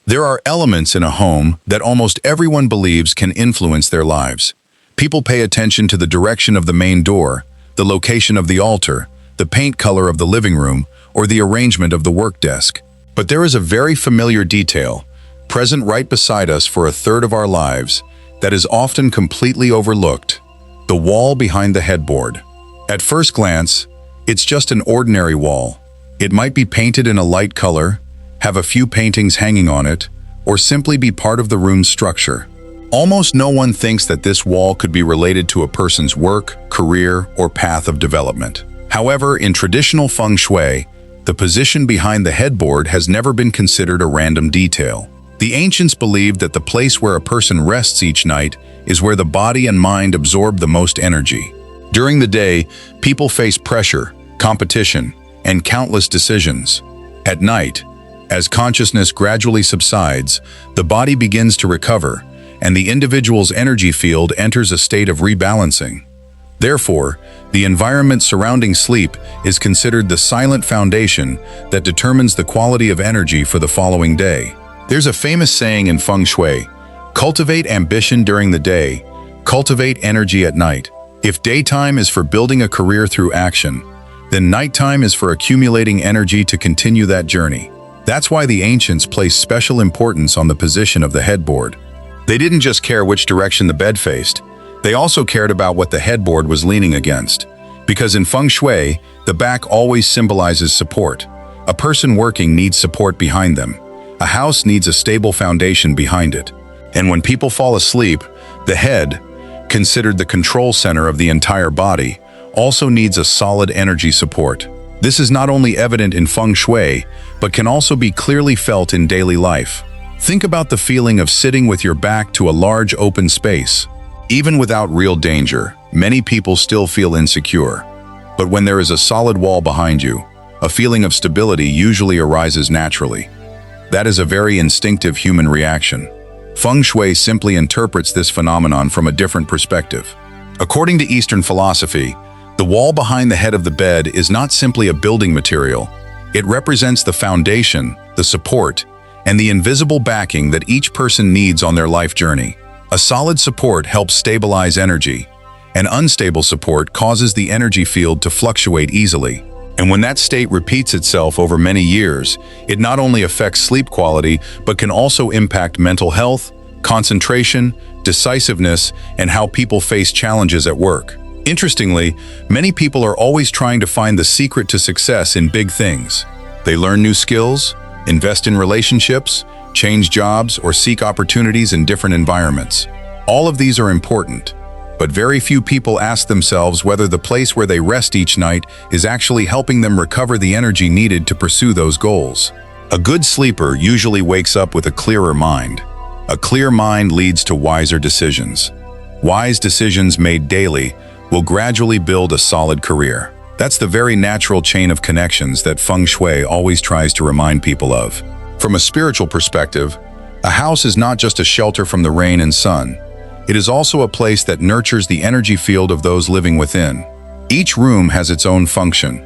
There are elements in a home that almost everyone believes can influence their lives. People pay attention to the direction of the main door, the location of the altar, the paint color of the living room, or the arrangement of the work desk. But there is a very familiar detail, present right beside us for a third of our lives, that is often completely overlooked: the wall behind the headboard. At first glance, it's just an ordinary wall. It might be painted in a light color, have a few paintings hanging on it, or simply be part of the room's structure. Almost no one thinks that this wall could be related to a person's work, career, or path of development. However, in traditional feng shui, the position behind the headboard has never been considered a random detail. The ancients believed that the place where a person rests each night is where the body and mind absorb the most energy. During the day, people face pressure, competition, and countless decisions. At night, as consciousness gradually subsides, the body begins to recover, and the individual's energy field enters a state of rebalancing. Therefore, the environment surrounding sleep is considered the silent foundation that determines the quality of energy for the following day. There's a famous saying in feng shui: cultivate ambition during the day, cultivate energy at night. If daytime is for building a career through action, then nighttime is for accumulating energy to continue that journey. That's why the ancients placed special importance on the position of the headboard. They didn't just care which direction the bed faced, they also cared about what the headboard was leaning against. Because in feng shui, the back always symbolizes support. A person working needs support behind them. A house needs a stable foundation behind it. And when people fall asleep, the head, considered the control center of the entire body, also needs a solid energy support. This is not only evident in feng shui, but can also be clearly felt in daily life. Think about the feeling of sitting with your back to a large open space. Even without real danger, many people still feel insecure. But when there is a solid wall behind you, a feeling of stability usually arises naturally. That is a very instinctive human reaction. Feng shui simply interprets this phenomenon from a different perspective. According to Eastern philosophy, the wall behind the head of the bed is not simply a building material. It represents the foundation, the support, and the invisible backing that each person needs on their life journey. A solid support helps stabilize energy. An unstable support causes the energy field to fluctuate easily. And when that state repeats itself over many years, it not only affects sleep quality, but can also impact mental health, concentration, decisiveness, and how people face challenges at work. Interestingly, many people are always trying to find the secret to success in big things. They learn new skills, invest in relationships, change jobs, or seek opportunities in different environments. All of these are important, but very few people ask themselves whether the place where they rest each night is actually helping them recover the energy needed to pursue those goals. A good sleeper usually wakes up with a clearer mind. A clear mind leads to wiser decisions. Wise decisions made daily will gradually build a solid career. That's the very natural chain of connections that feng shui always tries to remind people of. From a spiritual perspective, a house is not just a shelter from the rain and sun. It is also a place that nurtures the energy field of those living within. Each room has its own function.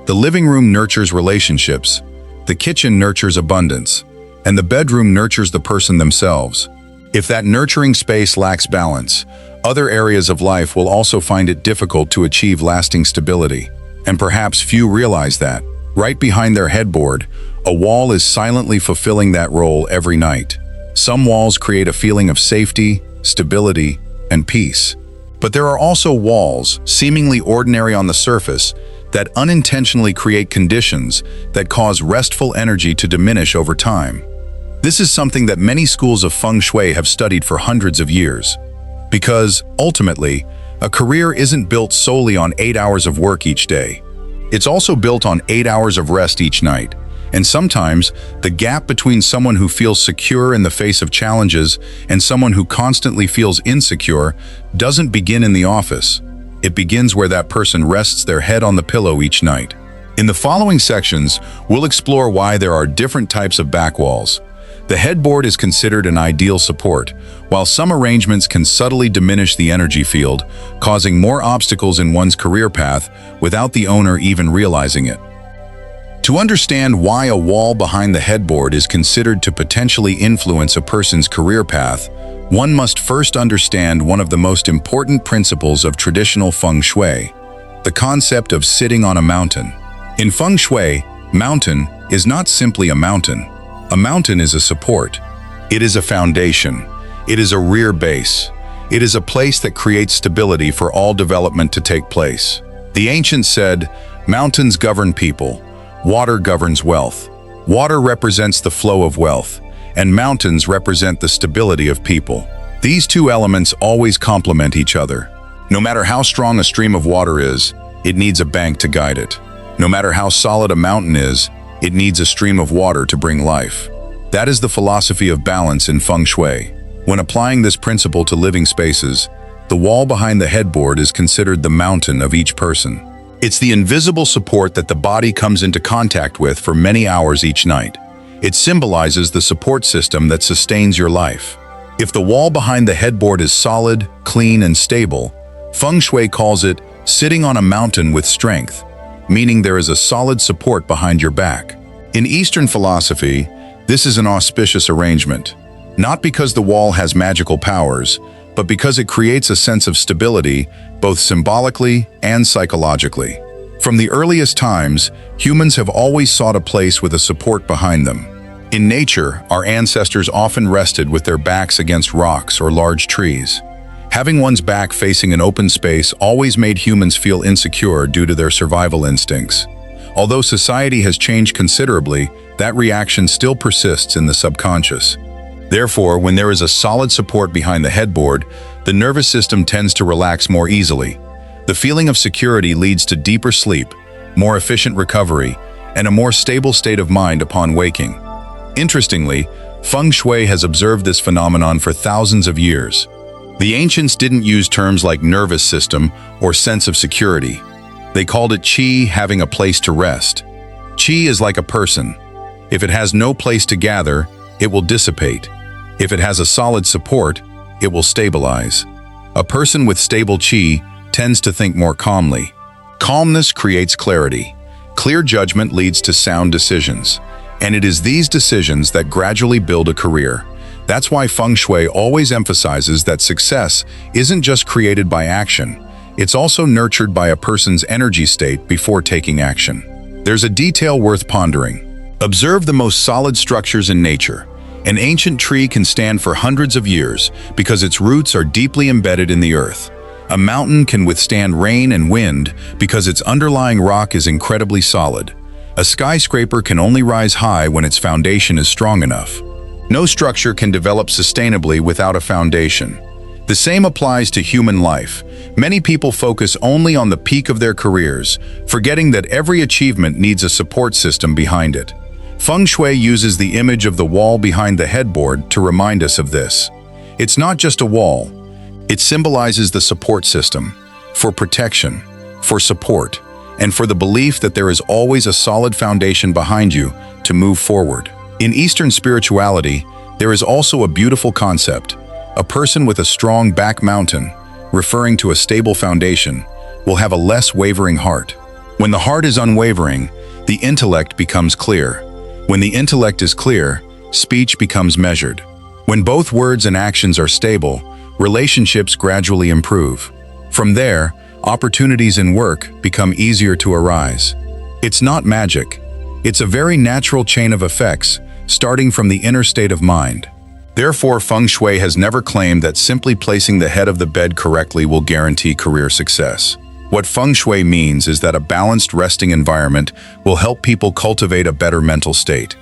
The living room nurtures relationships, the kitchen nurtures abundance, and the bedroom nurtures the person themselves. If that nurturing space lacks balance, other areas of life will also find it difficult to achieve lasting stability. And perhaps few realize that. Right behind their headboard, a wall is silently fulfilling that role every night. Some walls create a feeling of safety, stability, and peace. But there are also walls, seemingly ordinary on the surface, that unintentionally create conditions that cause restful energy to diminish over time. This is something that many schools of feng shui have studied for hundreds of years. Because, ultimately, a career isn't built solely on 8 hours of work each day. It's also built on 8 hours of rest each night. And sometimes, the gap between someone who feels secure in the face of challenges and someone who constantly feels insecure doesn't begin in the office. It begins where that person rests their head on the pillow each night. In the following sections, we'll explore why there are different types of back walls. The headboard is considered an ideal support, while some arrangements can subtly diminish the energy field, causing more obstacles in one's career path without the owner even realizing it. To understand why a wall behind the headboard is considered to potentially influence a person's career path, one must first understand one of the most important principles of traditional feng shui, the concept of sitting on a mountain. In feng shui, mountain is not simply a mountain. A mountain is a support. It is a foundation. It is a rear base. It is a place that creates stability for all development to take place. The ancients said, "Mountains govern people. Water governs wealth. Water represents the flow of wealth, and mountains represent the stability of people." These two elements always complement each other. No matter how strong a stream of water is, it needs a bank to guide it. No matter how solid a mountain is, it needs a stream of water to bring life. That is the philosophy of balance in feng shui. When applying this principle to living spaces, the wall behind the headboard is considered the mountain of each person. It's the invisible support that the body comes into contact with for many hours each night. It symbolizes the support system that sustains your life. If the wall behind the headboard is solid, clean, and stable, feng shui calls it sitting on a mountain with strength, meaning there is a solid support behind your back. In Eastern philosophy, this is an auspicious arrangement, not because the wall has magical powers, but because it creates a sense of stability, both symbolically and psychologically. From the earliest times, humans have always sought a place with a support behind them. In nature, our ancestors often rested with their backs against rocks or large trees. Having one's back facing an open space always made humans feel insecure due to their survival instincts. Although society has changed considerably, that reaction still persists in the subconscious. Therefore, when there is a solid support behind the headboard, the nervous system tends to relax more easily. The feeling of security leads to deeper sleep, more efficient recovery, and a more stable state of mind upon waking. Interestingly, feng shui has observed this phenomenon for thousands of years. The ancients didn't use terms like nervous system or sense of security. They called it qi, having a place to rest. Qi is like a person. If it has no place to gather, it will dissipate. If it has a solid support, it will stabilize. A person with stable qi tends to think more calmly. Calmness creates clarity. Clear judgment leads to sound decisions. And it is these decisions that gradually build a career. That's why feng shui always emphasizes that success isn't just created by action. It's also nurtured by a person's energy state before taking action. There's a detail worth pondering. Observe the most solid structures in nature. An ancient tree can stand for hundreds of years because its roots are deeply embedded in the earth. A mountain can withstand rain and wind because its underlying rock is incredibly solid. A skyscraper can only rise high when its foundation is strong enough. No structure can develop sustainably without a foundation. The same applies to human life. Many people focus only on the peak of their careers, forgetting that every achievement needs a support system behind it. Feng shui uses the image of the wall behind the headboard to remind us of this. It's not just a wall. It symbolizes the support system, for protection, for support, and for the belief that there is always a solid foundation behind you to move forward. In Eastern spirituality, there is also a beautiful concept. A person with a strong back mountain, referring to a stable foundation, will have a less wavering heart. When the heart is unwavering, the intellect becomes clear. When the intellect is clear, speech becomes measured. When both words and actions are stable, relationships gradually improve. From there, opportunities in work become easier to arise. It's not magic. It's a very natural chain of effects, starting from the inner state of mind. Therefore, feng shui has never claimed that simply placing the head of the bed correctly will guarantee career success. What feng shui means is that a balanced resting environment will help people cultivate a better mental state.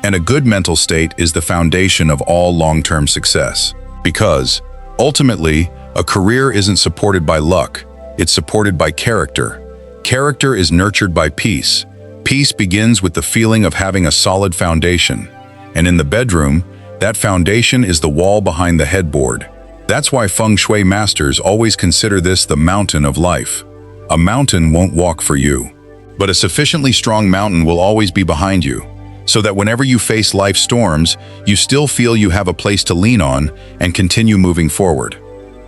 And a good mental state is the foundation of all long-term success. Because, ultimately, a career isn't supported by luck, it's supported by character. Character is nurtured by peace. Peace begins with the feeling of having a solid foundation. And in the bedroom, that foundation is the wall behind the headboard. That's why feng shui masters always consider this the mountain of life. A mountain won't walk for you, but a sufficiently strong mountain will always be behind you, so that whenever you face life storms, you still feel you have a place to lean on and continue moving forward.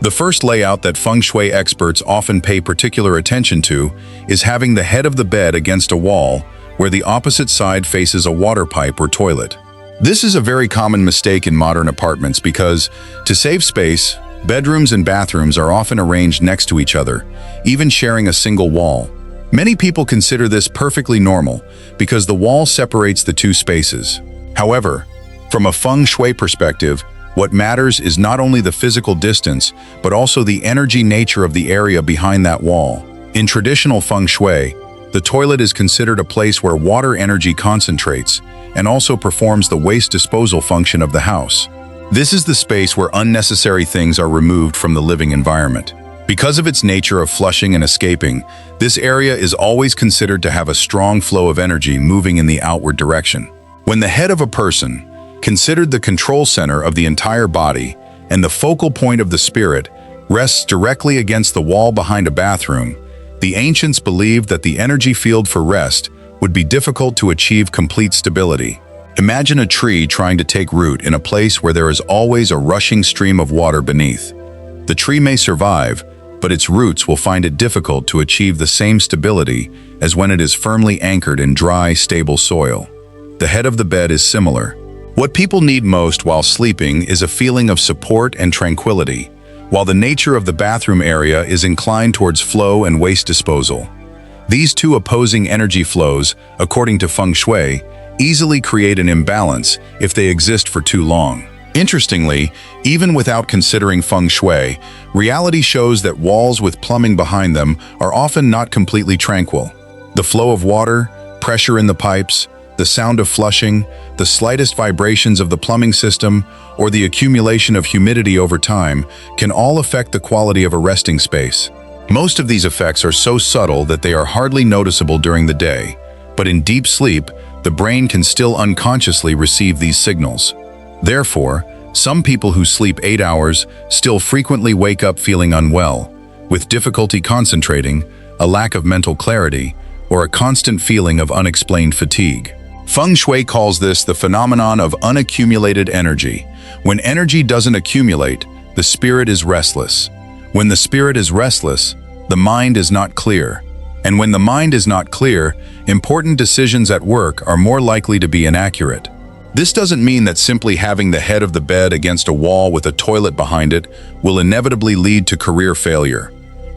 The first layout that feng shui experts often pay particular attention to is having the head of the bed against a wall, where the opposite side faces a water pipe or toilet. This is a very common mistake in modern apartments because, to save space, bedrooms and bathrooms are often arranged next to each other, even sharing a single wall. Many people consider this perfectly normal because the wall separates the two spaces. However, from a feng shui perspective, what matters is not only the physical distance, but also the energy nature of the area behind that wall. In traditional feng shui, the toilet is considered a place where water energy concentrates and also performs the waste disposal function of the house. This is the space where unnecessary things are removed from the living environment. Because of its nature of flushing and escaping, this area is always considered to have a strong flow of energy moving in the outward direction. When the head of a person, considered the control center of the entire body and the focal point of the spirit, rests directly against the wall behind a bathroom, the ancients believed that the energy field for rest would be difficult to achieve complete stability. Imagine a tree trying to take root in a place where there is always a rushing stream of water beneath. The tree may survive, but its roots will find it difficult to achieve the same stability as when it is firmly anchored in dry, stable soil. The head of the bed is similar. What people need most while sleeping is a feeling of support and tranquility, while the nature of the bathroom area is inclined towards flow and waste disposal. These two opposing energy flows, according to feng shui, easily create an imbalance if they exist for too long. Interestingly, even without considering feng shui, reality shows that walls with plumbing behind them are often not completely tranquil. The flow of water, pressure in the pipes, the sound of flushing, the slightest vibrations of the plumbing system, or the accumulation of humidity over time can all affect the quality of a resting space. Most of these effects are so subtle that they are hardly noticeable during the day, but in deep sleep, the brain can still unconsciously receive these signals. Therefore, some people who sleep 8 hours still frequently wake up feeling unwell, with difficulty concentrating, a lack of mental clarity, or a constant feeling of unexplained fatigue. Feng Shui calls this the phenomenon of unaccumulated energy. When energy doesn't accumulate, the spirit is restless. When the spirit is restless, the mind is not clear. And when the mind is not clear, important decisions at work are more likely to be inaccurate. This doesn't mean that simply having the head of the bed against a wall with a toilet behind it will inevitably lead to career failure.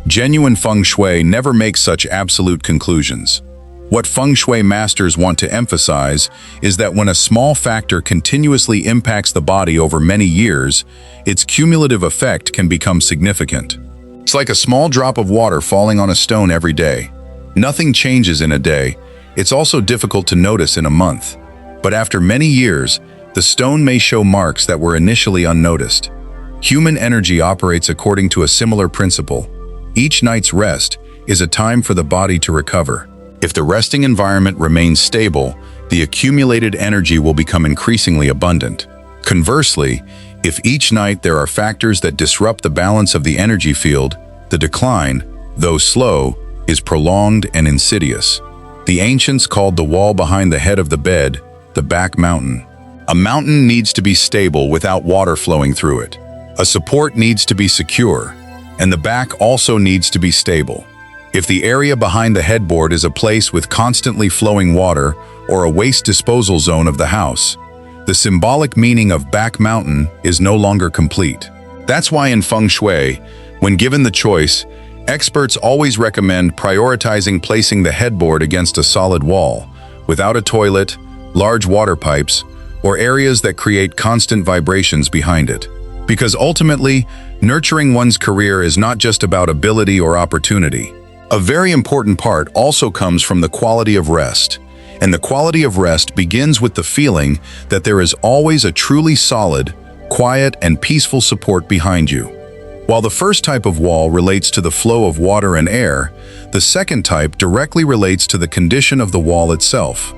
Genuine feng shui never makes such absolute conclusions. What feng shui masters want to emphasize is that when a small factor continuously impacts the body over many years, its cumulative effect can become significant. It's like a small drop of water falling on a stone every day. Nothing changes in a day. It's also difficult to notice in a month. But after many years, the stone may show marks that were initially unnoticed. Human energy operates according to a similar principle. Each night's rest is a time for the body to recover. If the resting environment remains stable, the accumulated energy will become increasingly abundant. Conversely, if each night there are factors that disrupt the balance of the energy field, the decline, though slow, is prolonged and insidious. The ancients called the wall behind the head of the bed the back mountain. A mountain needs to be stable without water flowing through it. A support needs to be secure, and the back also needs to be stable. If the area behind the headboard is a place with constantly flowing water or a waste disposal zone of the house, the symbolic meaning of back mountain is no longer complete. That's why in feng shui, when given the choice, experts always recommend prioritizing placing the headboard against a solid wall, without a toilet, large water pipes, or areas that create constant vibrations behind it. Because ultimately, nurturing one's career is not just about ability or opportunity. A very important part also comes from the quality of rest. And the quality of rest begins with the feeling that there is always a truly solid, quiet, and peaceful support behind you. While the first type of wall relates to the flow of water and air, the second type directly relates to the condition of the wall itself.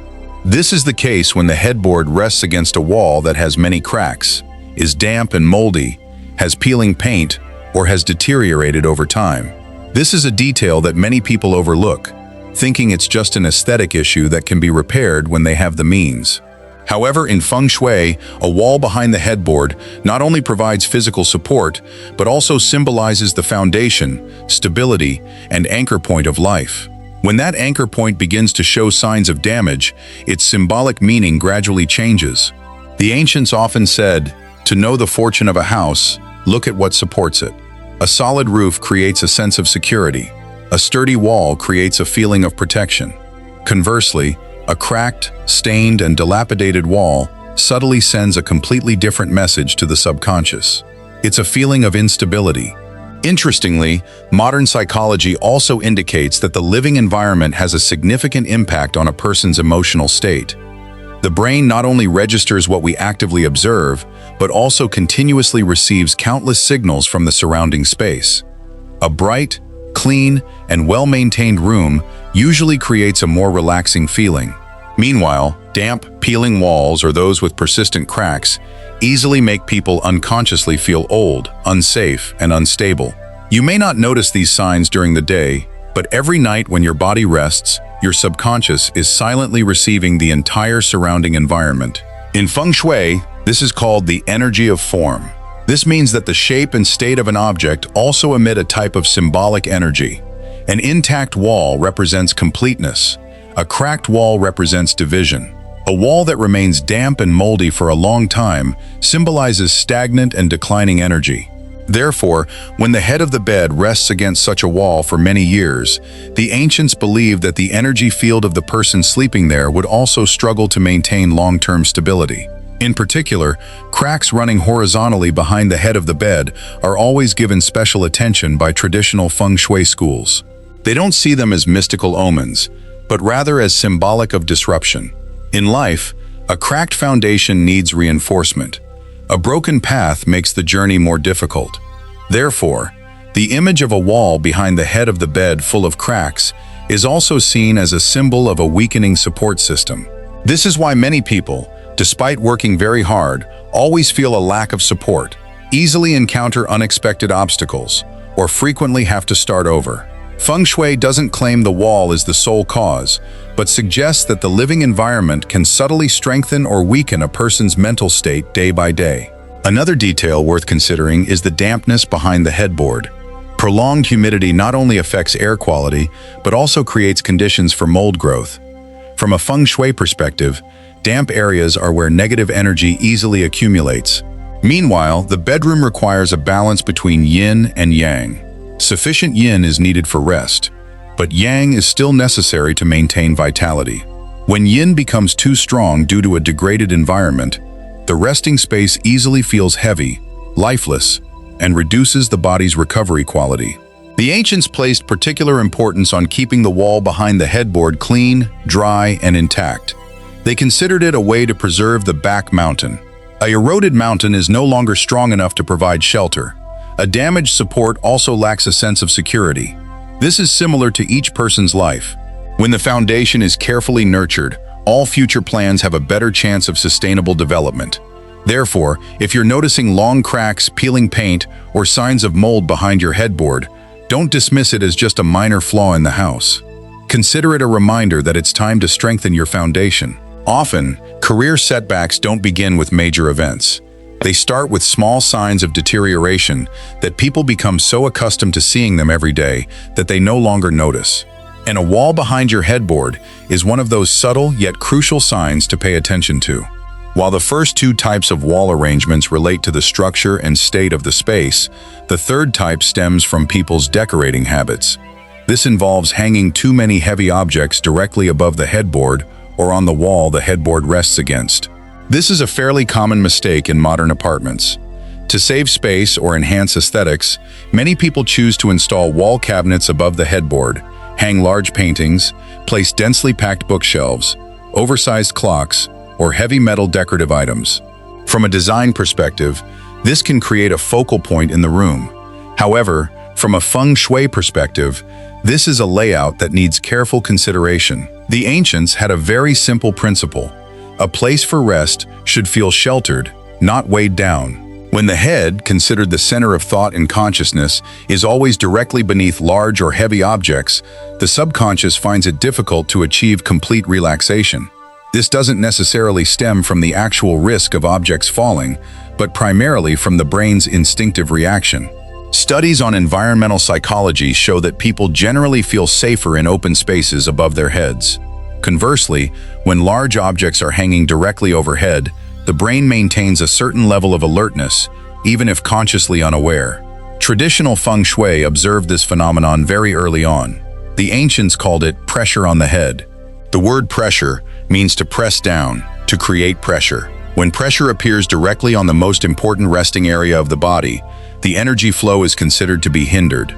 This is the case when the headboard rests against a wall that has many cracks, is damp and moldy, has peeling paint, or has deteriorated over time. This is a detail that many people overlook, thinking it's just an aesthetic issue that can be repaired when they have the means. However, in feng shui, a wall behind the headboard not only provides physical support, but also symbolizes the foundation, stability, and anchor point of life. When that anchor point begins to show signs of damage, its symbolic meaning gradually changes. The ancients often said, "To know the fortune of a house, look at what supports it." A solid roof creates a sense of security. A sturdy wall creates a feeling of protection. Conversely, a cracked, stained, and dilapidated wall subtly sends a completely different message to the subconscious. It's a feeling of instability. Interestingly, modern psychology also indicates that the living environment has a significant impact on a person's emotional state. The brain not only registers what we actively observe, but also continuously receives countless signals from the surrounding space. A bright, clean, and well-maintained room usually creates a more relaxing feeling. Meanwhile, damp, peeling walls or those with persistent cracks easily make people unconsciously feel old, unsafe, and unstable. You may not notice these signs during the day, but every night when your body rests, your subconscious is silently receiving the entire surrounding environment. In feng shui, this is called the energy of form. This means that the shape and state of an object also emit a type of symbolic energy. An intact wall represents completeness. A cracked wall represents division. A wall that remains damp and moldy for a long time symbolizes stagnant and declining energy. Therefore, when the head of the bed rests against such a wall for many years, the ancients believed that the energy field of the person sleeping there would also struggle to maintain long-term stability. In particular, cracks running horizontally behind the head of the bed are always given special attention by traditional feng shui schools. They don't see them as mystical omens, but rather as symbolic of disruption. In life, a cracked foundation needs reinforcement. A broken path makes the journey more difficult. Therefore, the image of a wall behind the head of the bed full of cracks is also seen as a symbol of a weakening support system. This is why many people, despite working very hard, always feel a lack of support, easily encounter unexpected obstacles, or frequently have to start over. Feng Shui doesn't claim the wall is the sole cause, but suggests that the living environment can subtly strengthen or weaken a person's mental state day by day. Another detail worth considering is the dampness behind the headboard. Prolonged humidity not only affects air quality, but also creates conditions for mold growth. From a Feng Shui perspective, damp areas are where negative energy easily accumulates. Meanwhile, the bedroom requires a balance between yin and yang. Sufficient yin is needed for rest, but yang is still necessary to maintain vitality. When yin becomes too strong due to a degraded environment, the resting space easily feels heavy, lifeless, and reduces the body's recovery quality. The ancients placed particular importance on keeping the wall behind the headboard clean, dry, and intact. They considered it a way to preserve the back mountain. A eroded mountain is no longer strong enough to provide shelter. A damaged support also lacks a sense of security. This is similar to each person's life. When the foundation is carefully nurtured, all future plans have a better chance of sustainable development. Therefore, if you're noticing long cracks, peeling paint, or signs of mold behind your headboard, don't dismiss it as just a minor flaw in the house. Consider it a reminder that it's time to strengthen your foundation. Often, career setbacks don't begin with major events. They start with small signs of deterioration that people become so accustomed to seeing them every day that they no longer notice. And a wall behind your headboard is one of those subtle yet crucial signs to pay attention to. While the first two types of wall arrangements relate to the structure and state of the space, the third type stems from people's decorating habits. This involves hanging too many heavy objects directly above the headboard or on the wall the headboard rests against. This is a fairly common mistake in modern apartments. To save space or enhance aesthetics, many people choose to install wall cabinets above the headboard, hang large paintings, place densely packed bookshelves, oversized clocks, or heavy metal decorative items. From a design perspective, this can create a focal point in the room. However, from a feng shui perspective, this is a layout that needs careful consideration. The ancients had a very simple principle. A place for rest should feel sheltered, not weighed down. When the head, considered the center of thought and consciousness, is always directly beneath large or heavy objects, the subconscious finds it difficult to achieve complete relaxation. This doesn't necessarily stem from the actual risk of objects falling, but primarily from the brain's instinctive reaction. Studies on environmental psychology show that people generally feel safer in open spaces above their heads. Conversely, when large objects are hanging directly overhead, the brain maintains a certain level of alertness, even if consciously unaware. Traditional feng shui observed this phenomenon very early on. The ancients called it pressure on the head. The word pressure means to press down, to create pressure. When pressure appears directly on the most important resting area of the body, the energy flow is considered to be hindered.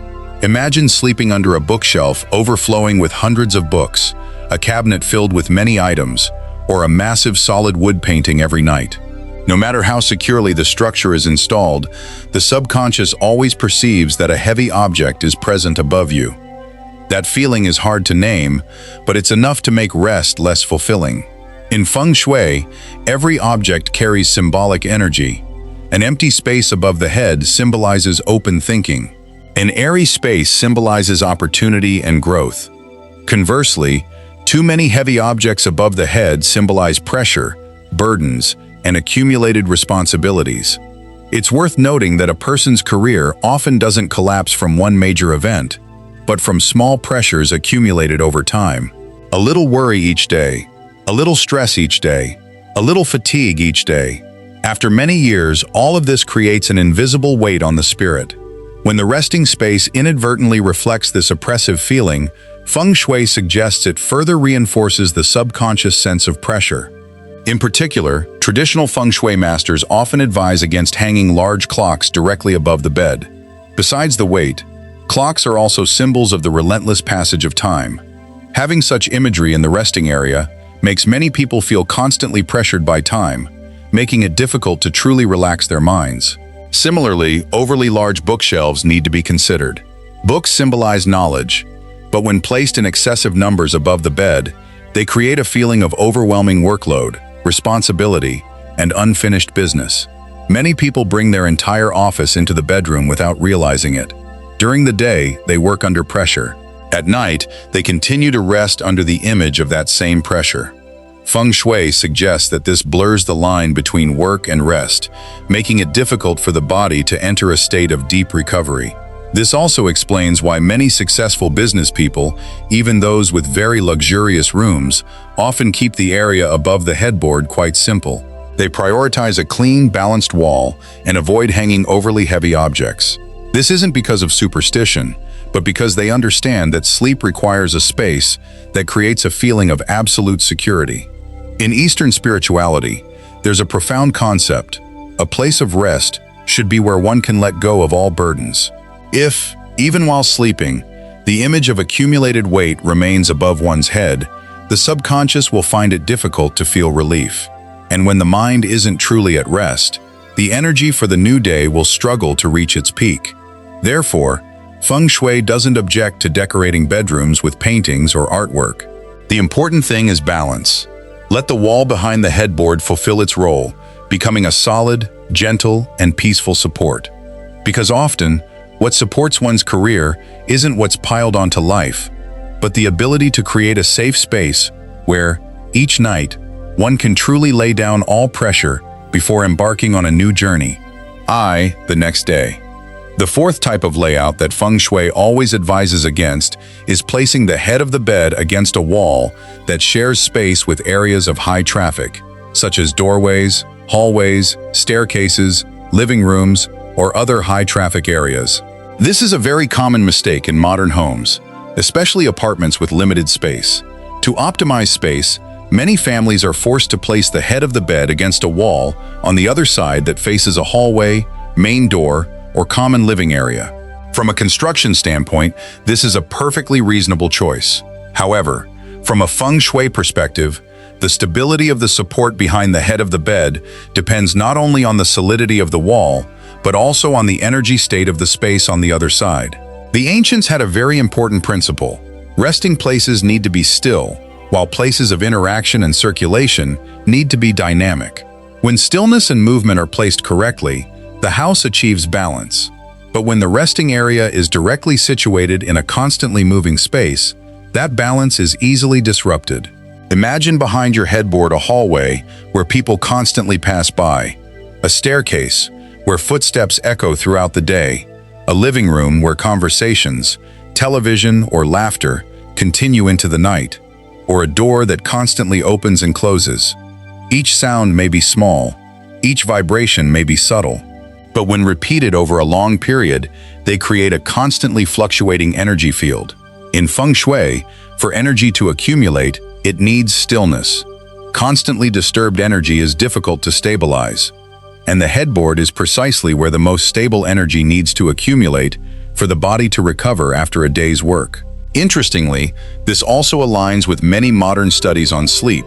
Imagine sleeping under a bookshelf overflowing with hundreds of books, a cabinet filled with many items, or a massive solid wood painting every night. No matter how securely the structure is installed, the subconscious always perceives that a heavy object is present above you. That feeling is hard to name, but it's enough to make rest less fulfilling. In feng shui, every object carries symbolic energy. An empty space above the head symbolizes open thinking. An airy space symbolizes opportunity and growth. Conversely, too many heavy objects above the head symbolize pressure, burdens, and accumulated responsibilities. It's worth noting that a person's career often doesn't collapse from one major event, but from small pressures accumulated over time. A little worry each day, a little stress each day, a little fatigue each day. After many years, all of this creates an invisible weight on the spirit. When the resting space inadvertently reflects this oppressive feeling, feng shui suggests it further reinforces the subconscious sense of pressure. In particular, traditional feng shui masters often advise against hanging large clocks directly above the bed. Besides the weight, clocks are also symbols of the relentless passage of time. Having such imagery in the resting area makes many people feel constantly pressured by time, making it difficult to truly relax their minds. Similarly, overly large bookshelves need to be considered. Books symbolize knowledge, but when placed in excessive numbers above the bed, they create a feeling of overwhelming workload, responsibility, and unfinished business. Many people bring their entire office into the bedroom without realizing it. During the day, they work under pressure. At night, they continue to rest under the image of that same pressure. Feng shui suggests that this blurs the line between work and rest, making it difficult for the body to enter a state of deep recovery. This also explains why many successful business people, even those with very luxurious rooms, often keep the area above the headboard quite simple. They prioritize a clean, balanced wall and avoid hanging overly heavy objects. This isn't because of superstition, but because they understand that sleep requires a space that creates a feeling of absolute security. In Eastern spirituality, there's a profound concept: a place of rest should be where one can let go of all burdens. If, even while sleeping, the image of accumulated weight remains above one's head, the subconscious will find it difficult to feel relief. And when the mind isn't truly at rest, the energy for the new day will struggle to reach its peak. Therefore, feng shui doesn't object to decorating bedrooms with paintings or artwork. The important thing is balance. Let the wall behind the headboard fulfill its role, becoming a solid, gentle, and peaceful support. Because often, what supports one's career isn't what's piled onto life, but the ability to create a safe space where, each night, one can truly lay down all pressure before embarking on a new journey. The next day. The fourth type of layout that feng shui always advises against is placing the head of the bed against a wall that shares space with areas of high traffic, such as doorways, hallways, staircases, living rooms, or other high-traffic areas. This is a very common mistake in modern homes, especially apartments with limited space. To optimize space, many families are forced to place the head of the bed against a wall on the other side that faces a hallway, main door, or common living area. From a construction standpoint, this is a perfectly reasonable choice. However, from a feng shui perspective, the stability of the support behind the head of the bed depends not only on the solidity of the wall, but also on the energy state of the space on the other side. The ancients had a very important principle. Resting places need to be still, while places of interaction and circulation need to be dynamic. When stillness and movement are placed correctly, the house achieves balance. But when the resting area is directly situated in a constantly moving space, that balance is easily disrupted. Imagine behind your headboard a hallway where people constantly pass by, a staircase where footsteps echo throughout the day, a living room where conversations, television, or laughter continue into the night, or a door that constantly opens and closes. Each sound may be small, each vibration may be subtle, but when repeated over a long period, they create a constantly fluctuating energy field. In feng shui, for energy to accumulate, it needs stillness. Constantly disturbed energy is difficult to stabilize, and the headboard is precisely where the most stable energy needs to accumulate for the body to recover after a day's work. Interestingly, this also aligns with many modern studies on sleep.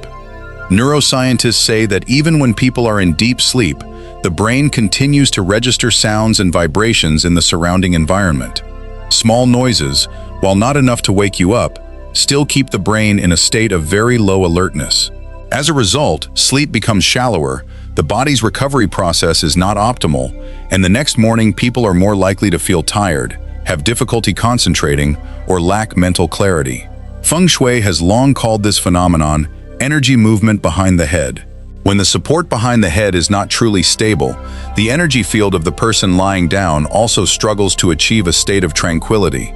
Neuroscientists say that even when people are in deep sleep, the brain continues to register sounds and vibrations in the surrounding environment. Small noises, while not enough to wake you up, still keep the brain in a state of very low alertness. As a result, sleep becomes shallower, the body's recovery process is not optimal, and the next morning people are more likely to feel tired, have difficulty concentrating, or lack mental clarity. Feng Shui has long called this phenomenon energy movement behind the head. When the support behind the head is not truly stable, the energy field of the person lying down also struggles to achieve a state of tranquility.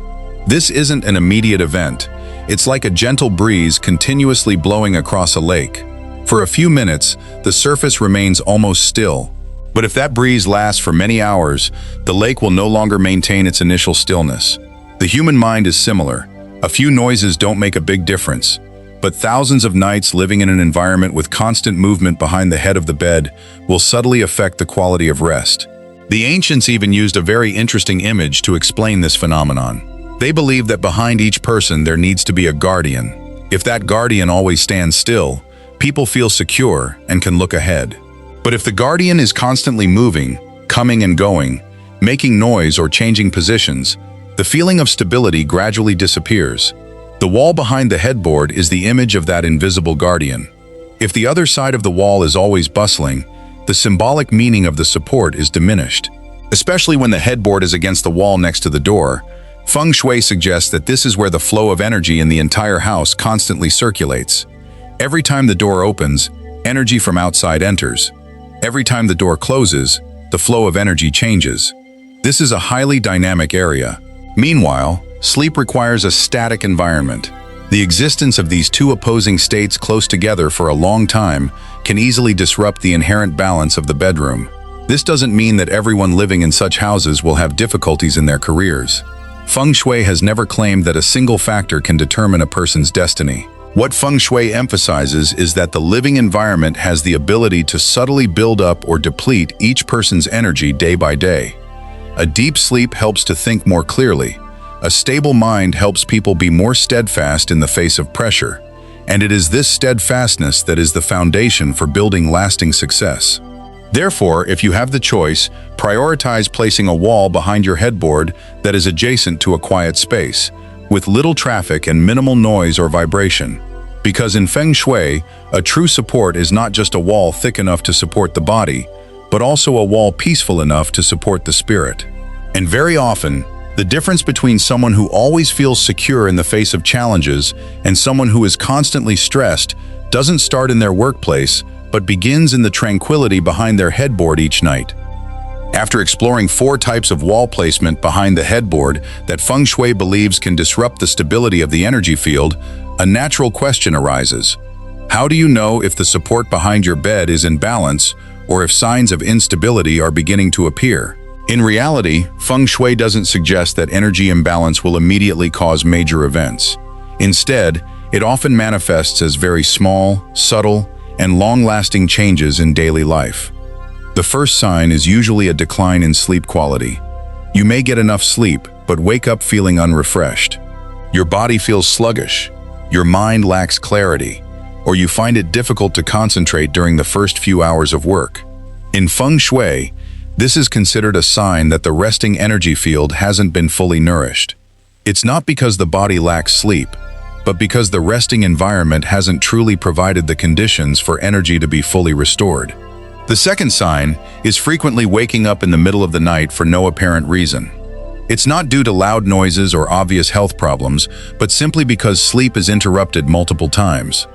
This isn't an immediate event. It's like a gentle breeze continuously blowing across a lake. For a few minutes, the surface remains almost still. But if that breeze lasts for many hours, the lake will no longer maintain its initial stillness. The human mind is similar. A few noises don't make a big difference, but thousands of nights living in an environment with constant movement behind the head of the bed will subtly affect the quality of rest. The ancients even used a very interesting image to explain this phenomenon. They believed that behind each person there needs to be a guardian. If that guardian always stands still, people feel secure and can look ahead. But if the guardian is constantly moving, coming and going, making noise or changing positions, the feeling of stability gradually disappears. The wall behind the headboard is the image of that invisible guardian. If the other side of the wall is always bustling, the symbolic meaning of the support is diminished. Especially when the headboard is against the wall next to the door, Feng Shui suggests that this is where the flow of energy in the entire house constantly circulates. Every time the door opens, energy from outside enters. Every time the door closes, the flow of energy changes. This is a highly dynamic area. Meanwhile, sleep requires a static environment. The existence of these two opposing states close together for a long time can easily disrupt the inherent balance of the bedroom. This doesn't mean that everyone living in such houses will have difficulties in their careers. Feng Shui has never claimed that a single factor can determine a person's destiny. What Feng Shui emphasizes is that the living environment has the ability to subtly build up or deplete each person's energy day by day. A deep sleep helps to think more clearly. A stable mind helps people be more steadfast in the face of pressure, and it is this steadfastness that is the foundation for building lasting success. Therefore, if you have the choice, prioritize placing a wall behind your headboard that is adjacent to a quiet space, with little traffic and minimal noise or vibration. Because in Feng Shui, a true support is not just a wall thick enough to support the body, but also a wall peaceful enough to support the spirit. And very often, the difference between someone who always feels secure in the face of challenges and someone who is constantly stressed doesn't start in their workplace, but begins in the tranquility behind their headboard each night. After exploring 4 types of wall placement behind the headboard that Feng Shui believes can disrupt the stability of the energy field, a natural question arises. How do you know if the support behind your bed is in balance or if signs of instability are beginning to appear? In reality, Feng Shui doesn't suggest that energy imbalance will immediately cause major events. Instead, it often manifests as very small, subtle, and long-lasting changes in daily life. The first sign is usually a decline in sleep quality. You may get enough sleep, but wake up feeling unrefreshed. Your body feels sluggish, your mind lacks clarity, or you find it difficult to concentrate during the first few hours of work. In Feng Shui, this is considered a sign that the resting energy field hasn't been fully nourished. It's not because the body lacks sleep, but because the resting environment hasn't truly provided the conditions for energy to be fully restored. The second sign is frequently waking up in the middle of the night for no apparent reason. It's not due to loud noises or obvious health problems, but simply because sleep is interrupted multiple times.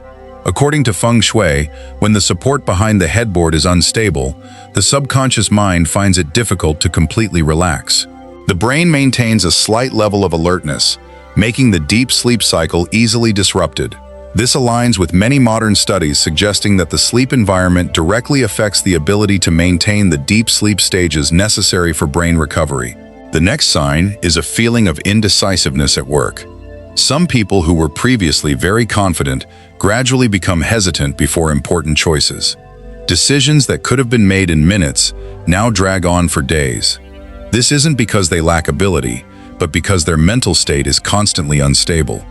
According to Feng Shui, when the support behind the headboard is unstable, the subconscious mind finds it difficult to completely relax. The brain maintains a slight level of alertness, making the deep sleep cycle easily disrupted. This aligns with many modern studies suggesting that the sleep environment directly affects the ability to maintain the deep sleep stages necessary for brain recovery. The next sign is a feeling of indecisiveness at work. Some people who were previously very confident gradually become hesitant before important choices. Decisions that could have been made in minutes now drag on for days. This isn't because they lack ability, but because their mental state is constantly unstable.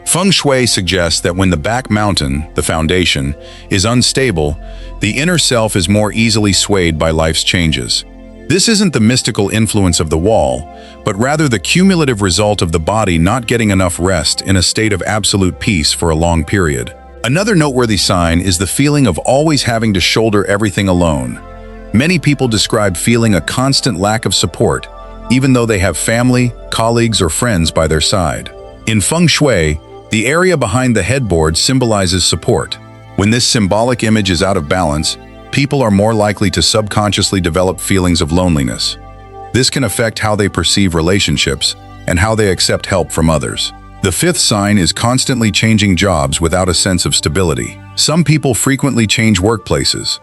Feng shui suggests that when the back mountain, the foundation, is unstable, the inner self is more easily swayed by life's changes. This isn't the mystical influence of the wall, but rather the cumulative result of the body not getting enough rest in a state of absolute peace for a long period. Another noteworthy sign is the feeling of always having to shoulder everything alone. Many people describe feeling a constant lack of support, even though they have family, colleagues, or friends by their side. In feng shui, the area behind the headboard symbolizes support. When this symbolic image is out of balance, people are more likely to subconsciously develop feelings of loneliness. This can affect how they perceive relationships and how they accept help from others. The fifth sign is constantly changing jobs without a sense of stability. Some people frequently change workplaces.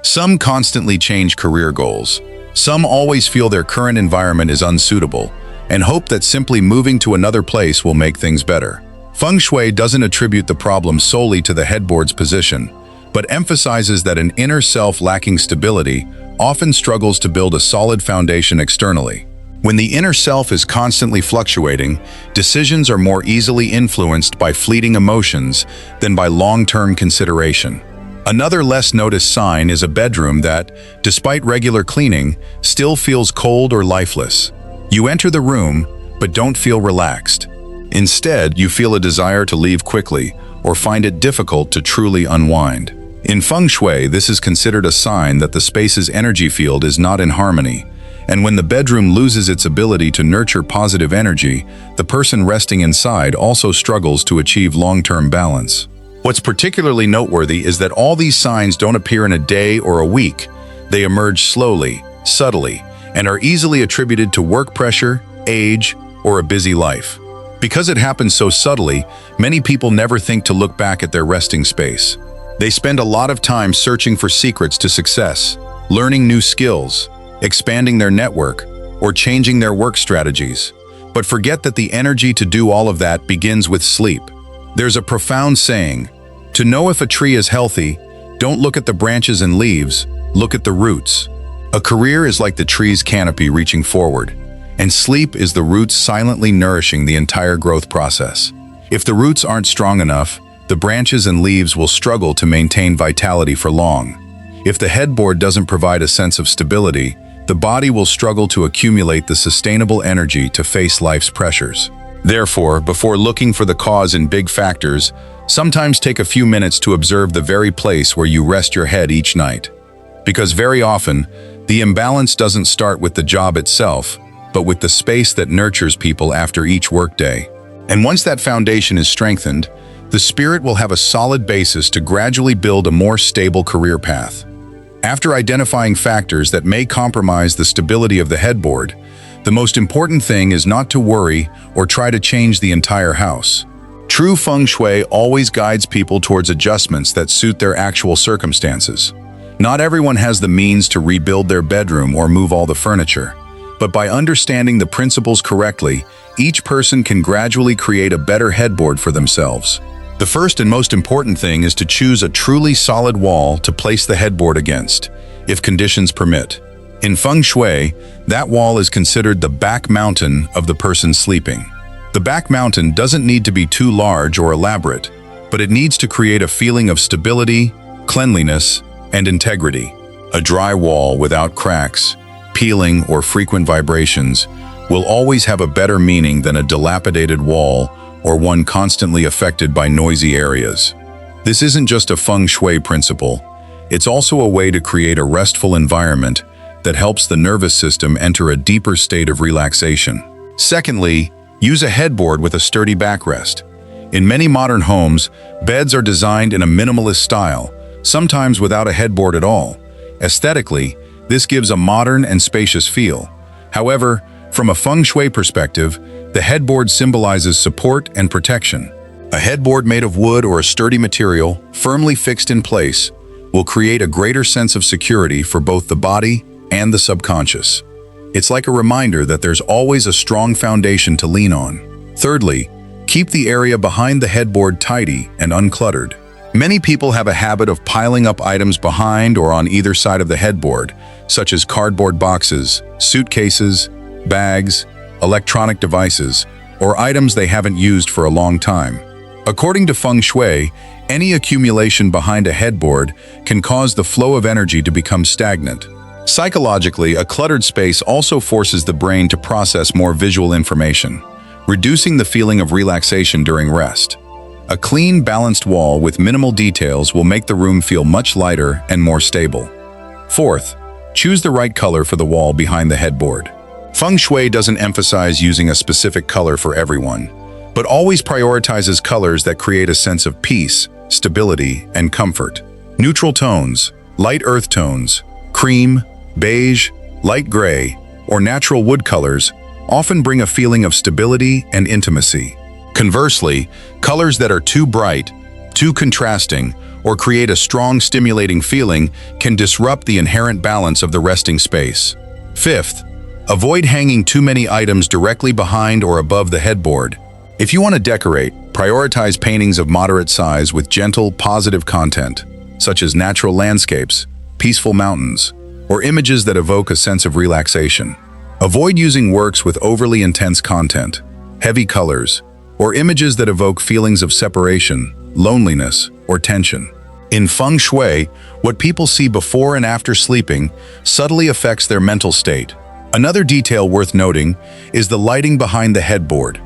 Some constantly change career goals. Some always feel their current environment is unsuitable and hope that simply moving to another place will make things better. Feng shui doesn't attribute the problem solely to the headboard's position, but emphasizes that an inner self lacking stability often struggles to build a solid foundation externally. When the inner self is constantly fluctuating, decisions are more easily influenced by fleeting emotions than by long-term consideration. Another less noticed sign is a bedroom that, despite regular cleaning, still feels cold or lifeless. You enter the room, but don't feel relaxed. Instead, you feel a desire to leave quickly or find it difficult to truly unwind. In feng shui, this is considered a sign that the space's energy field is not in harmony, and when the bedroom loses its ability to nurture positive energy, the person resting inside also struggles to achieve long-term balance. What's particularly noteworthy is that all these signs don't appear in a day or a week. They emerge slowly, subtly, and are easily attributed to work pressure, age, or a busy life. Because it happens so subtly, many people never think to look back at their resting space. They spend a lot of time searching for secrets to success, learning new skills, expanding their network, or changing their work strategies, but forget that the energy to do all of that begins with sleep. There's a profound saying, "To know if a tree is healthy, don't look at the branches and leaves, look at the roots." A career is like the tree's canopy reaching forward, and sleep is the roots silently nourishing the entire growth process. If the roots aren't strong enough, the branches and leaves will struggle to maintain vitality for long. If the headboard doesn't provide a sense of stability, the body will struggle to accumulate the sustainable energy to face life's pressures. Therefore, before looking for the cause in big factors, sometimes take a few minutes to observe the very place where you rest your head each night. Because very often, the imbalance doesn't start with the job itself, but with the space that nurtures people after each workday. And once that foundation is strengthened, the spirit will have a solid basis to gradually build a more stable career path. After identifying factors that may compromise the stability of the headboard, the most important thing is not to worry or try to change the entire house. True feng shui always guides people towards adjustments that suit their actual circumstances. Not everyone has the means to rebuild their bedroom or move all the furniture, but by understanding the principles correctly, each person can gradually create a better headboard for themselves. The first and most important thing is to choose a truly solid wall to place the headboard against, if conditions permit. In feng shui, that wall is considered the back mountain of the person sleeping. The back mountain doesn't need to be too large or elaborate, but it needs to create a feeling of stability, cleanliness, and integrity. A dry wall without cracks, peeling, or frequent vibrations will always have a better meaning than a dilapidated wall or one constantly affected by noisy areas. This isn't just a feng shui principle, it's also a way to create a restful environment that helps the nervous system enter a deeper state of relaxation. Secondly, use a headboard with a sturdy backrest. In many modern homes, beds are designed in a minimalist style, sometimes without a headboard at all. Aesthetically, this gives a modern and spacious feel. However, From a feng shui perspective, the headboard symbolizes support and protection. A headboard made of wood or a sturdy material, firmly fixed in place, will create a greater sense of security for both the body and the subconscious. It's like a reminder that there's always a strong foundation to lean on. Thirdly, keep the area behind the headboard tidy and uncluttered. Many people have a habit of piling up items behind or on either side of the headboard, such as cardboard boxes, suitcases, bags, electronic devices, or items they haven't used for a long time. According to feng shui, any accumulation behind a headboard can cause the flow of energy to become stagnant. Psychologically, a cluttered space also forces the brain to process more visual information, reducing the feeling of relaxation during rest. A clean, balanced wall with minimal details will make the room feel much lighter and more stable. Fourth, choose the right color for the wall behind the headboard. Feng shui doesn't emphasize using a specific color for everyone, but always prioritizes colors that create a sense of peace, stability, and comfort. Neutral tones, light earth tones, cream, beige, light gray, or natural wood colors often bring a feeling of stability and intimacy. Conversely, colors that are too bright, too contrasting, or create a strong, stimulating feeling can disrupt the inherent balance of the resting space. Fifth, avoid hanging too many items directly behind or above the headboard. If you want to decorate, prioritize paintings of moderate size with gentle, positive content, such as natural landscapes, peaceful mountains, or images that evoke a sense of relaxation. Avoid using works with overly intense content, heavy colors, or images that evoke feelings of separation, loneliness, or tension. In feng shui, what people see before and after sleeping subtly affects their mental state. Another detail worth noting is the lighting behind the headboard.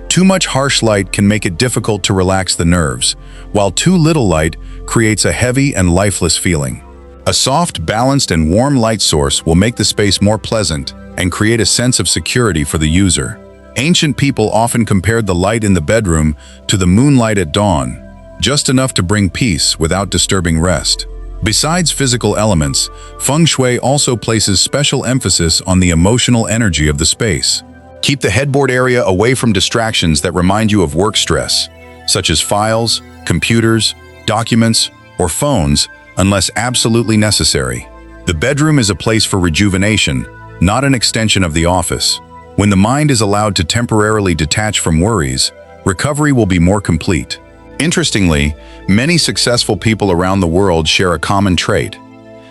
Too much harsh light can make it difficult to relax the nerves, while too little light creates a heavy and lifeless feeling. A soft, balanced, and warm light source will make the space more pleasant and create a sense of security for the user. Ancient people often compared the light in the bedroom to the moonlight at dawn, just enough to bring peace without disturbing rest. Besides physical elements, feng shui also places special emphasis on the emotional energy of the space. Keep the headboard area away from distractions that remind you of work stress, such as files, computers, documents, or phones, unless absolutely necessary. The bedroom is a place for rejuvenation, not an extension of the office. When the mind is allowed to temporarily detach from worries, recovery will be more complete. Interestingly, many successful people around the world share a common trait.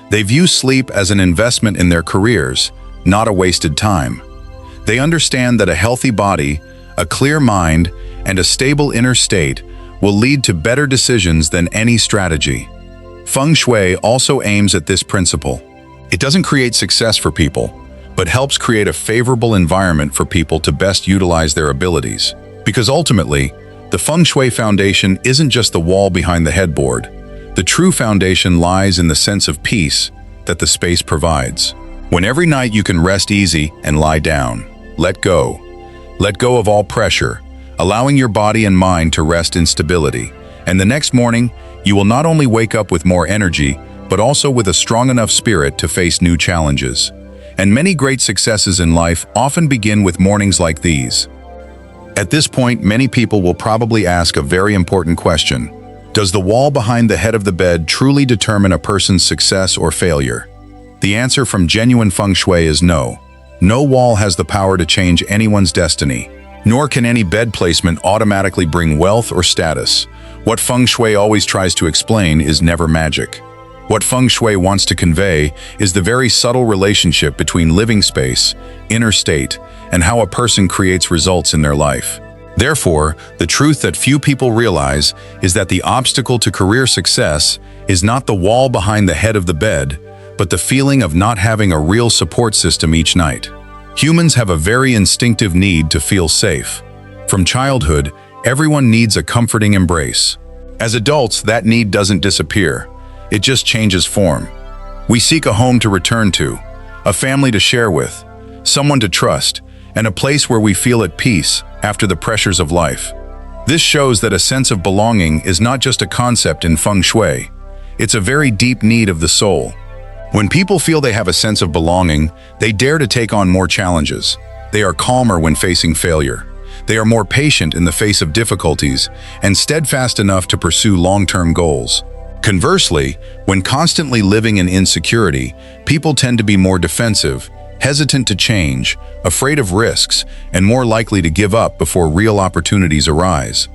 They view sleep as an investment in their careers, not a wasted time. They understand that a healthy body, a clear mind, and a stable inner state will lead to better decisions than any strategy. Feng shui also aims at this principle. It doesn't create success for people, but helps create a favorable environment for people to best utilize their abilities. Because ultimately, the feng shui foundation isn't just the wall behind the headboard. The true foundation lies in the sense of peace that the space provides. When every night you can rest easy and lie down, let go. Let go of all pressure, allowing your body and mind to rest in stability. And the next morning, you will not only wake up with more energy, but also with a strong enough spirit to face new challenges. And many great successes in life often begin with mornings like these. At this point, many people will probably ask a very important question. Does the wall behind the head of the bed truly determine a person's success or failure? The answer from genuine feng shui is no. No wall has the power to change anyone's destiny, nor can any bed placement automatically bring wealth or status. What feng shui always tries to explain is never magic. What feng shui wants to convey is the very subtle relationship between living space, inner state, and how a person creates results in their life. Therefore, the truth that few people realize is that the obstacle to career success is not the wall behind the head of the bed, but the feeling of not having a real support system each night. Humans have a very instinctive need to feel safe. From childhood, everyone needs a comforting embrace. As adults, that need doesn't disappear. It just changes form. We seek a home to return to, a family to share with, someone to trust, and a place where we feel at peace after the pressures of life. This shows that a sense of belonging is not just a concept in feng shui. It's a very deep need of the soul. When people feel they have a sense of belonging, they dare to take on more challenges. They are calmer when facing failure. They are more patient in the face of difficulties and steadfast enough to pursue long-term goals. Conversely, when constantly living in insecurity, people tend to be more defensive, hesitant to change, afraid of risks, and more likely to give up before real opportunities arise.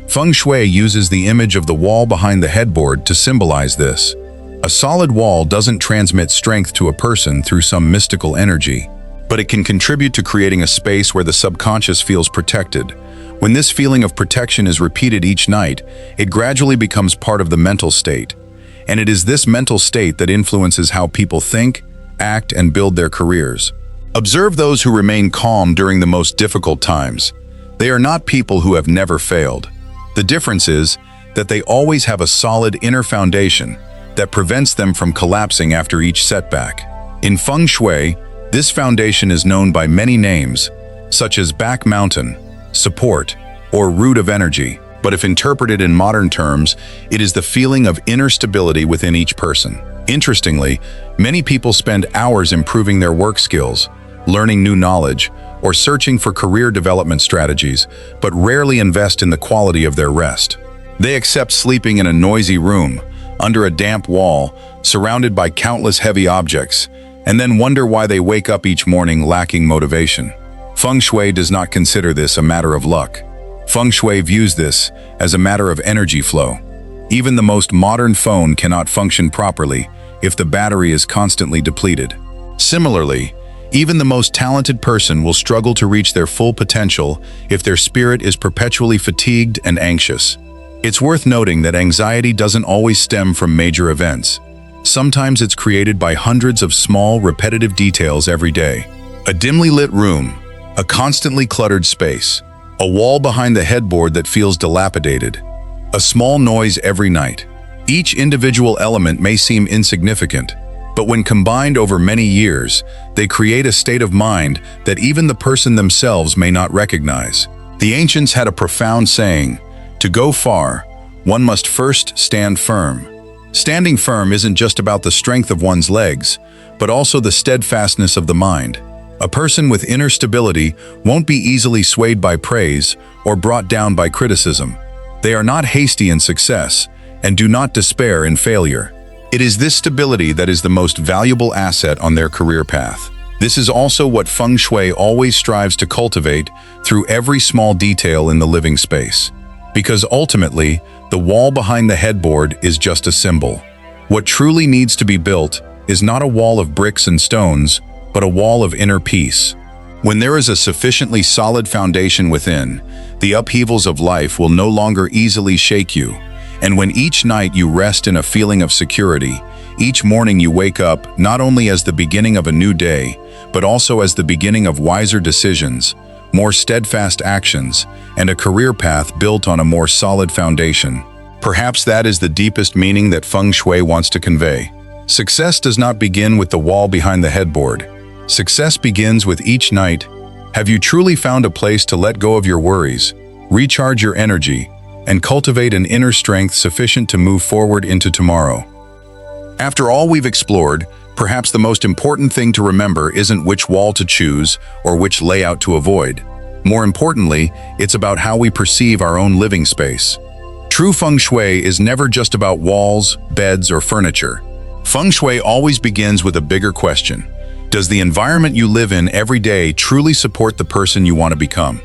Feng Shui uses the image of the wall behind the headboard to symbolize this. A solid wall doesn't transmit strength to a person through some mystical energy, but it can contribute to creating a space where the subconscious feels protected. When this feeling of protection is repeated each night, it gradually becomes part of the mental state. And it is this mental state that influences how people think, act, and build their careers. Observe those who remain calm during the most difficult times. They are not people who have never failed. The difference is that they always have a solid inner foundation that prevents them from collapsing after each setback. In Feng Shui, this foundation is known by many names, such as back mountain, support, or root of energy. But if interpreted in modern terms, it is the feeling of inner stability within each person. Interestingly, many people spend hours improving their work skills, learning new knowledge, or searching for career development strategies, but rarely invest in the quality of their rest. They accept sleeping in a noisy room, under a damp wall, surrounded by countless heavy objects, and then wonder why they wake up each morning lacking motivation. Feng Shui does not consider this a matter of luck. Feng Shui views this as a matter of energy flow. Even the most modern phone cannot function properly if the battery is constantly depleted. Similarly, even the most talented person will struggle to reach their full potential if their spirit is perpetually fatigued and anxious. It's worth noting that anxiety doesn't always stem from major events. Sometimes it's created by hundreds of small, repetitive details every day. A dimly lit room, a constantly cluttered space, a wall behind the headboard that feels dilapidated, a small noise every night. Each individual element may seem insignificant, but when combined over many years, they create a state of mind that even the person themselves may not recognize. The ancients had a profound saying, "To go far, one must first stand firm." Standing firm isn't just about the strength of one's legs, but also the steadfastness of the mind. A person with inner stability won't be easily swayed by praise or brought down by criticism. They are not hasty in success and do not despair in failure. It is this stability that is the most valuable asset on their career path. This is also what Feng Shui always strives to cultivate through every small detail in the living space. Because ultimately, the wall behind the headboard is just a symbol. What truly needs to be built is not a wall of bricks and stones, but a wall of inner peace. When there is a sufficiently solid foundation within, the upheavals of life will no longer easily shake you. And when each night you rest in a feeling of security, each morning you wake up not only as the beginning of a new day, but also as the beginning of wiser decisions, more steadfast actions, and a career path built on a more solid foundation. Perhaps that is the deepest meaning that Feng Shui wants to convey. Success does not begin with the wall behind the headboard. Success begins with each night. Have you truly found a place to let go of your worries, recharge your energy, and cultivate an inner strength sufficient to move forward into tomorrow? After all we've explored, perhaps the most important thing to remember isn't which wall to choose or which layout to avoid. More importantly, it's about how we perceive our own living space. True Feng Shui is never just about walls, beds, or furniture. Feng Shui always begins with a bigger question. Does the environment you live in every day truly support the person you want to become?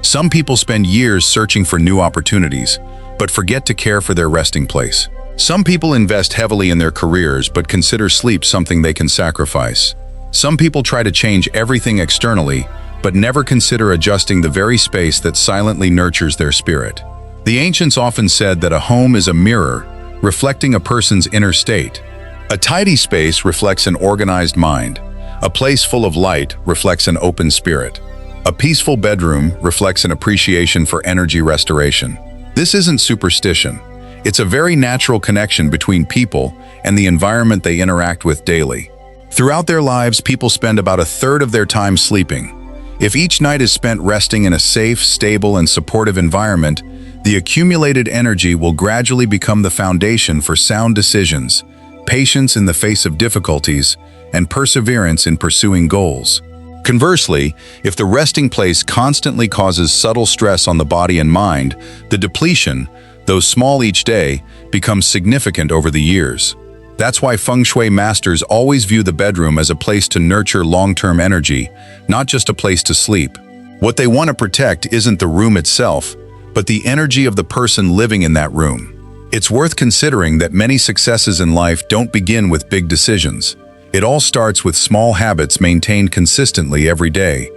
Some people spend years searching for new opportunities, but forget to care for their resting place. Some people invest heavily in their careers but consider sleep something they can sacrifice. Some people try to change everything externally, but never consider adjusting the very space that silently nurtures their spirit. The ancients often said that a home is a mirror, reflecting a person's inner state. A tidy space reflects an organized mind. A place full of light reflects an open spirit. A peaceful bedroom reflects an appreciation for energy restoration. This isn't superstition. It's a very natural connection between people and the environment they interact with daily. Throughout their lives, people spend about a third of their time sleeping. If each night is spent resting in a safe, stable, and supportive environment, the accumulated energy will gradually become the foundation for sound decisions, patience in the face of difficulties, and perseverance in pursuing goals. Conversely, if the resting place constantly causes subtle stress on the body and mind, the depletion, though small each day, becomes significant over the years. That's why feng shui masters always view the bedroom as a place to nurture long-term energy, not just a place to sleep. What they want to protect isn't the room itself, but the energy of the person living in that room. It's worth considering that many successes in life don't begin with big decisions. It all starts with small habits maintained consistently every day.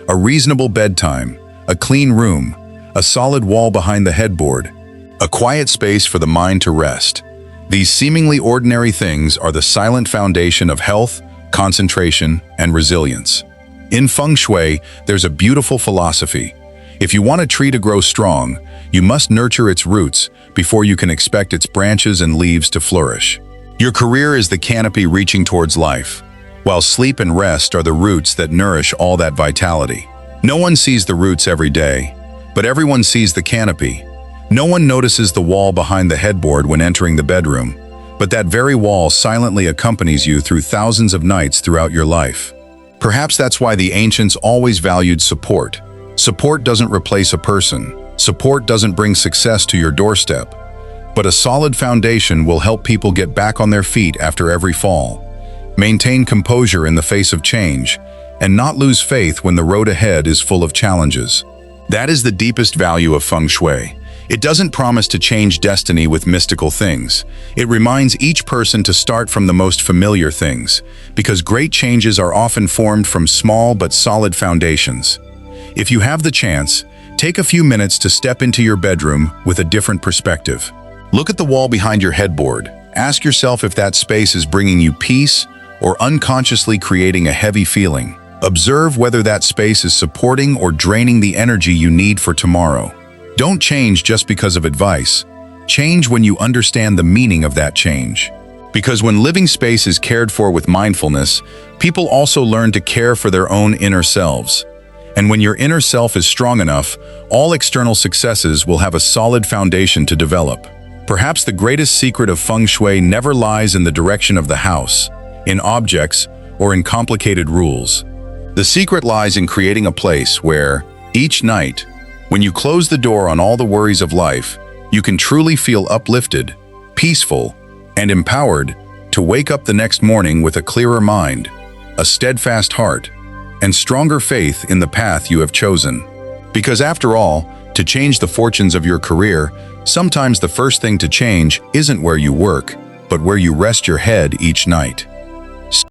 A reasonable bedtime, a clean room, a solid wall behind the headboard, a quiet space for the mind to rest. These seemingly ordinary things are the silent foundation of health, concentration, and resilience. In feng shui, there's a beautiful philosophy. If you want a tree to grow strong, you must nurture its roots before you can expect its branches and leaves to flourish. Your career is the canopy reaching towards life, while sleep and rest are the roots that nourish all that vitality. No one sees the roots every day, but everyone sees the canopy. No one notices the wall behind the headboard when entering the bedroom, but that very wall silently accompanies you through thousands of nights throughout your life. Perhaps that's why the ancients always valued support. Support doesn't replace a person. Support doesn't bring success to your doorstep. But a solid foundation will help people get back on their feet after every fall, maintain composure in the face of change, and not lose faith when the road ahead is full of challenges. That is the deepest value of feng shui. It doesn't promise to change destiny with mystical things. It reminds each person to start from the most familiar things, because great changes are often formed from small but solid foundations. If you have the chance, take a few minutes to step into your bedroom with a different perspective. Look at the wall behind your headboard. Ask yourself if that space is bringing you peace or unconsciously creating a heavy feeling. Observe whether that space is supporting or draining the energy you need for tomorrow. Don't change just because of advice. Change when you understand the meaning of that change. Because when living space is cared for with mindfulness, people also learn to care for their own inner selves. And when your inner self is strong enough, all external successes will have a solid foundation to develop. Perhaps the greatest secret of feng shui never lies in the direction of the house, in objects, or in complicated rules. The secret lies in creating a place where, each night, when you close the door on all the worries of life, you can truly feel uplifted, peaceful, and empowered to wake up the next morning with a clearer mind, a steadfast heart, and stronger faith in the path you have chosen. Because after all, to change the fortunes of your career, sometimes the first thing to change isn't where you work, but where you rest your head each night.